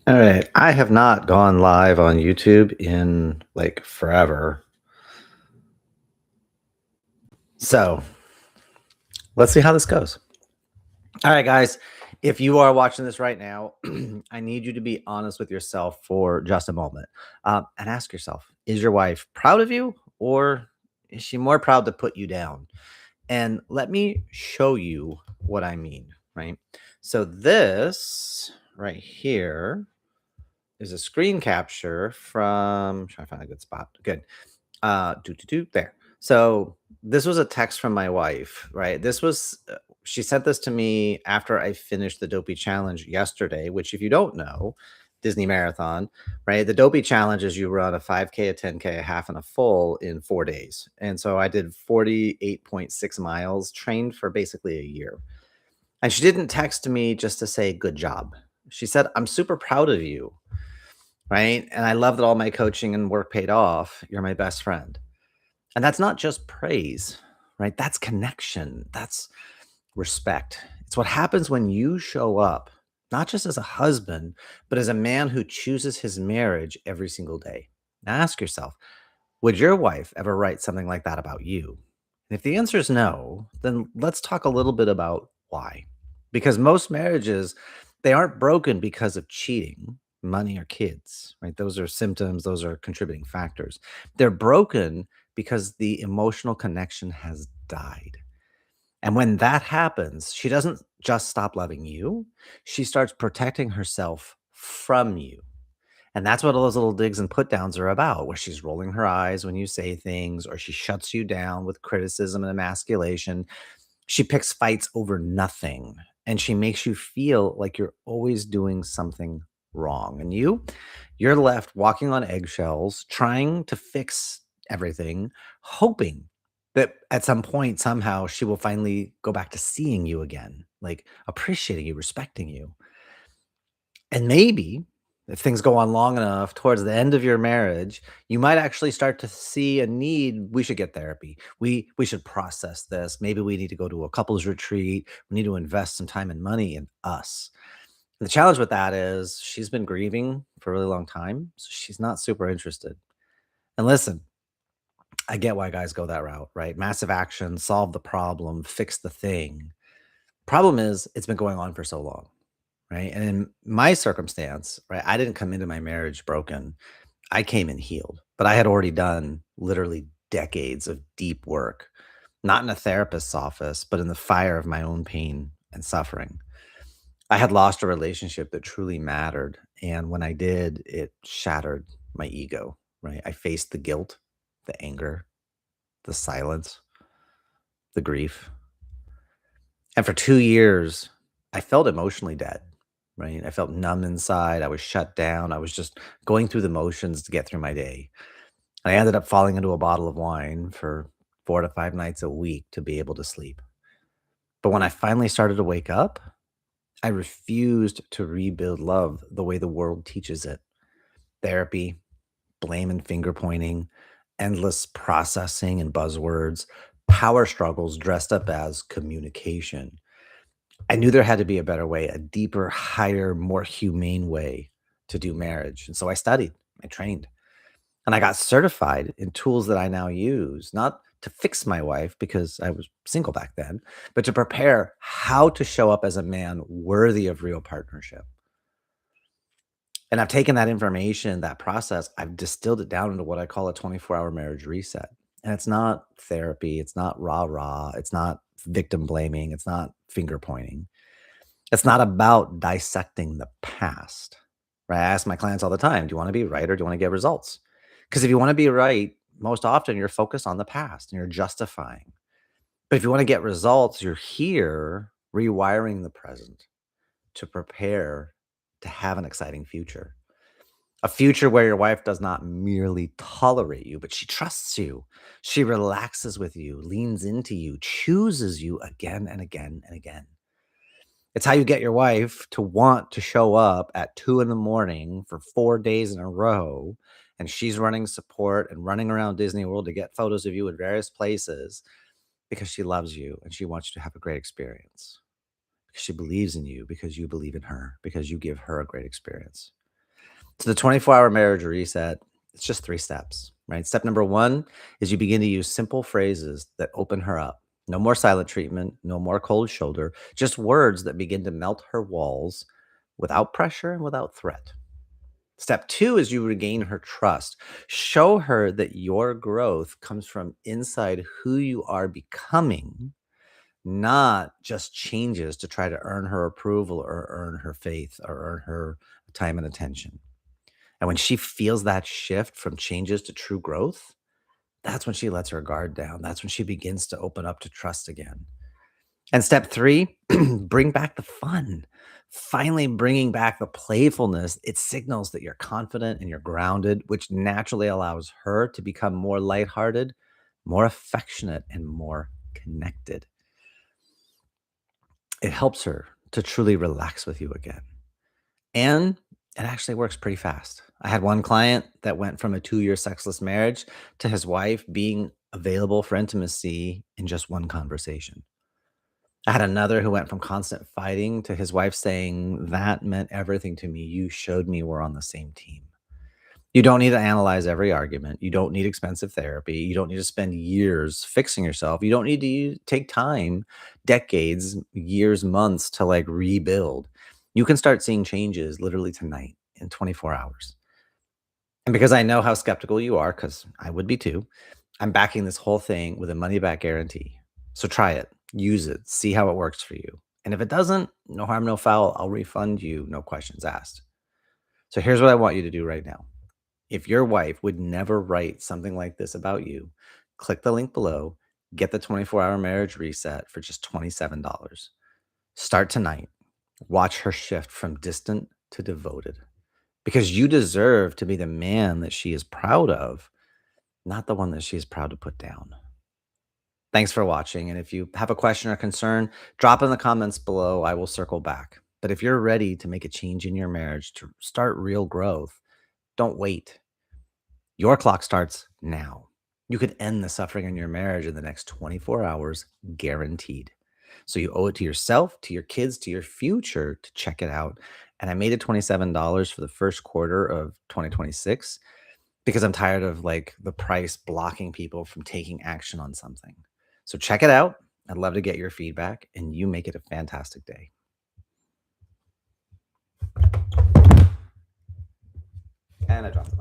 All right. I have not gone live on YouTube in like forever. So let's see how this goes. All right, guys. If you are watching this right now, I need you to be honest with yourself for just a moment and ask yourself, is your wife proud of you, or is she more proud to put you down? And let me show you what I mean, right? So, this right here is a screen capture from, trying to find a good spot. Good. There. So this was a text from my wife, right? She sent this to me after I finished the Dopey challenge yesterday, which, if you don't know, Disney Marathon, right? The Dopey challenge is you run a 5K, a 10K, a half, and a full in 4 days. And so I did 48.6 miles, trained for basically a year. And she didn't text me just to say good job. She said, I'm super proud of you, right? And I love that all my coaching and work paid off. You're my best friend. And that's not just praise, right? That's connection. That's respect. It's what happens when you show up, not just as a husband, but as a man who chooses his marriage every single day. Now ask yourself, would your wife ever write something like that about you? And if the answer is no, then let's talk a little bit about why. Because most marriages, they aren't broken because of cheating, money, or kids, right? Those are symptoms, those are contributing factors. They're broken because the emotional connection has died. And when that happens, she doesn't just stop loving you, she starts protecting herself from you. And that's what all those little digs and put downs are about, where she's rolling her eyes when you say things, or she shuts you down with criticism and emasculation. She picks fights over nothing, and she makes you feel like you're always doing something wrong. And you're left walking on eggshells, trying to fix everything, hoping that at some point, somehow, she will finally go back to seeing you again, like appreciating you, respecting you. And maybe if things go on long enough towards the end of your marriage, you might actually start to see a need. We should get therapy. We should process this. Maybe we need to go to a couples retreat. We need to invest some time and money in us. The challenge with that is she's been grieving for a really long time, so she's not super interested. And listen, I get why guys go that route, right? Massive action, solve the problem, fix the thing. Problem is, it's been going on for so long, right? And in my circumstance, right, I didn't come into my marriage broken. I came in healed, but I had already done literally decades of deep work, not in a therapist's office, but in the fire of my own pain and suffering. I had lost a relationship that truly mattered. And when I did, it shattered my ego, right? I faced the guilt, the anger, the silence, the grief. And for 2 years, I felt emotionally dead, right? I felt numb inside. I was shut down. I was just going through the motions to get through my day. I ended up falling into a bottle of wine for 4 to 5 nights a week to be able to sleep. But when I finally started to wake up, I refused to rebuild love the way the world teaches it. Therapy, blame and finger pointing, endless processing and buzzwords, power struggles dressed up as communication. I knew there had to be a better way, a deeper, higher, more humane way to do marriage. And so I studied, I trained, and I got certified in tools that I now use, not to fix my wife because I was single back then, but to prepare how to show up as a man worthy of real partnership. And I've taken that information, that process, I've distilled it down into what I call a 24-hour marriage reset. And it's not therapy, it's not rah rah, it's not victim blaming, it's not finger pointing. It's not about dissecting the past, right? I ask my clients all the time, do you want to be right or do you want to get results? Because if you want to be right, most often you're focused on the past and you're justifying. But if you want to get results, you're here rewiring the present to prepare to have an exciting future. A future where your wife does not merely tolerate you, but she trusts you. She relaxes with you, leans into you, chooses you again and again and again. It's how you get your wife to want to show up at 2 in the morning for 4 days in a row, and she's running support and running around Disney World to get photos of you in various places because she loves you and she wants you to have a great experience. Because she believes in you, because you believe in her, because you give her a great experience. So the 24-hour marriage reset, it's just 3 steps, right? Step number 1 is you begin to use simple phrases that open her up. No more silent treatment, no more cold shoulder, just words that begin to melt her walls without pressure and without threat. Step 2 is you regain her trust. Show her that your growth comes from inside who you are becoming, not just changes to try to earn her approval or earn her faith or earn her time and attention. And when she feels that shift from changes to true growth, that's when she lets her guard down. That's when she begins to open up to trust again. And step 3, bring back the fun. Finally, bringing back the playfulness, it signals that you're confident and you're grounded, which naturally allows her to become more lighthearted, more affectionate, and more connected. It helps her to truly relax with you again. And it actually works pretty fast. I had one client that went from a 2-year sexless marriage to his wife being available for intimacy in just one conversation. I had another who went from constant fighting to his wife saying, "That meant everything to me. You showed me we're on the same team." You don't need to analyze every argument. You don't need expensive therapy. You don't need to spend years fixing yourself. You don't need to take time, decades, years, months to like rebuild. You can start seeing changes literally tonight in 24 hours. And because I know how skeptical you are, because I would be too, I'm backing this whole thing with a money back guarantee. So try it, use it, see how it works for you. And if it doesn't, no harm, no foul, I'll refund you, no questions asked. So here's what I want you to do right now. If your wife would never write something like this about you, click the link below, get the 24-hour marriage reset for just $27. Start tonight. Watch her shift from distant to devoted because you deserve to be the man that she is proud of, not the one that she is proud to put down. Thanks for watching. And if you have a question or concern, drop in the comments below. I will circle back. But if you're ready to make a change in your marriage, to start real growth, don't wait. Your clock starts now. You could end the suffering in your marriage in the next 24 hours, guaranteed. So you owe it to yourself, to your kids, to your future to check it out. And I made it $27 for the first quarter of 2026 because I'm tired of like the price blocking people from taking action on something. So check it out. I'd love to get your feedback and you make it a fantastic day. And I dropped the